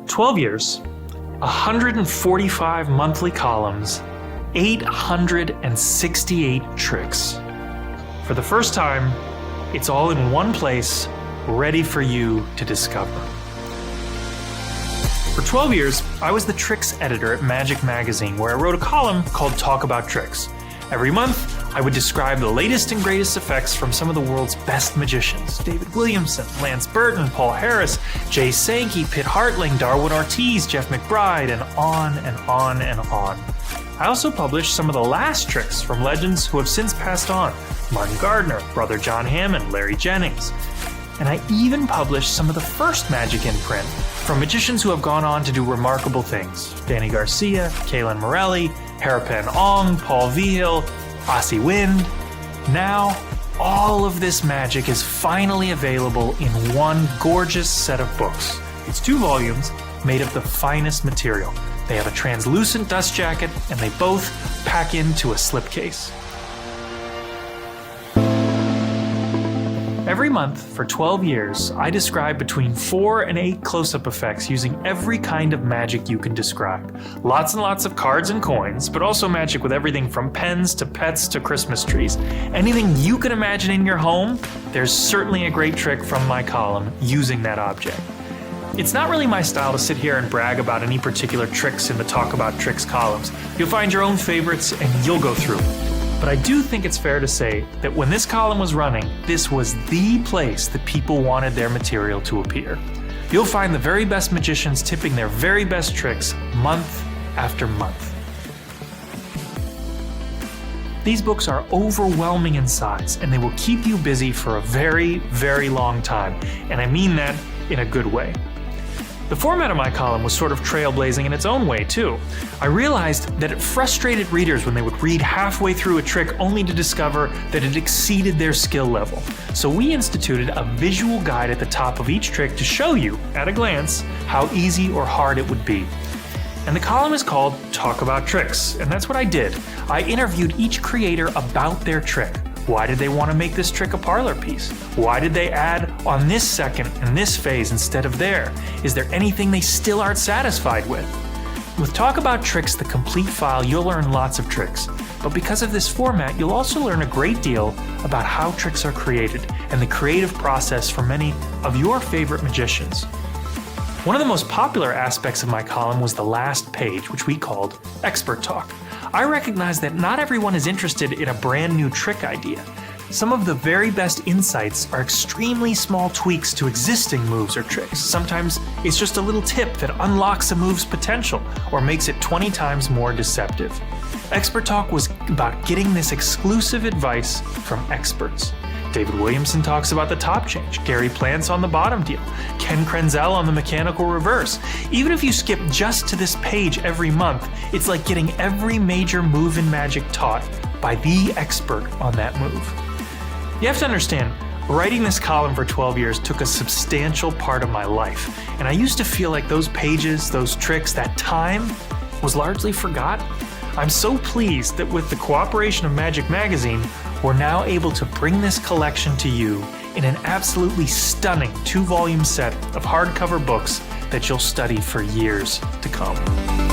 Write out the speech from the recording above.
12 years, 145 monthly columns, 868 tricks. For the first time, it's all in one place, ready for you to discover. For 12 years, I was the tricks editor at Magic Magazine, where I wrote a column called Talk About Tricks. Every month, I would describe the latest and greatest effects from some of the world's best magicians. David Williamson, Lance Burton, Paul Harris, Jay Sankey, Pitt Hartling, Darwin Ortiz, Jeff McBride, and on and on and on. I also published some of the last tricks from legends who have since passed on. Martin Gardner, Brother John Hammond, Larry Jennings. And I even published some of the first magic in print from magicians who have gone on to do remarkable things. Danny Garcia, Kaylin Morelli, Harapan Ong, Paul Vigil, Ossie Wind. Now, all of this magic is finally available in one gorgeous set of books. It's 2 volumes made of the finest material. They have a translucent dust jacket, and they both pack into a slipcase. Every month for 12 years, I describe between 4 and 8 close-up effects using every kind of magic you can describe. Lots and lots of cards and coins, but also magic with everything from pens to pets to Christmas trees. Anything you can imagine in your home, there's certainly a great trick from my column using that object. It's not really my style to sit here and brag about any particular tricks in the Talk About Tricks columns. You'll find your own favorites and you'll go through. But I do think it's fair to say that when this column was running, this was the place that people wanted their material to appear. You'll find the very best magicians tipping their very best tricks month after month. These books are overwhelming in size, and they will keep you busy for a very, very long time. And I mean that in a good way. The format of my column was sort of trailblazing in its own way, too. I realized that it frustrated readers when they would read halfway through a trick only to discover that it exceeded their skill level. So we instituted a visual guide at the top of each trick to show you, at a glance, how easy or hard it would be. And the column is called Talk About Tricks, and that's what I did. I interviewed each creator about their trick. Why did they want to make this trick a parlor piece? Why did they add on this second and this phase instead of there? Is there anything they still aren't satisfied with? With Talk About Tricks, the complete file, you'll learn lots of tricks. But because of this format, you'll also learn a great deal about how tricks are created and the creative process for many of your favorite magicians. One of the most popular aspects of my column was the last page, which we called Expert Talk. I recognize that not everyone is interested in a brand new trick idea. Some of the very best insights are extremely small tweaks to existing moves or tricks. Sometimes it's just a little tip that unlocks a move's potential or makes it 20 times more deceptive. Expert Talk was about getting this exclusive advice from experts. David Williamson talks about the top change, Gary Plants on the bottom deal, Ken Krenzel on the mechanical reverse. Even if you skip just to this page every month, it's like getting every major move in magic taught by the expert on that move. You have to understand, writing this column for 12 years took a substantial part of my life, and I used to feel like those pages, those tricks, that time was largely forgotten. I'm so pleased that with the cooperation of Magic Magazine, we're now able to bring this collection to you in an absolutely stunning 2-volume set of hardcover books that you'll study for years to come.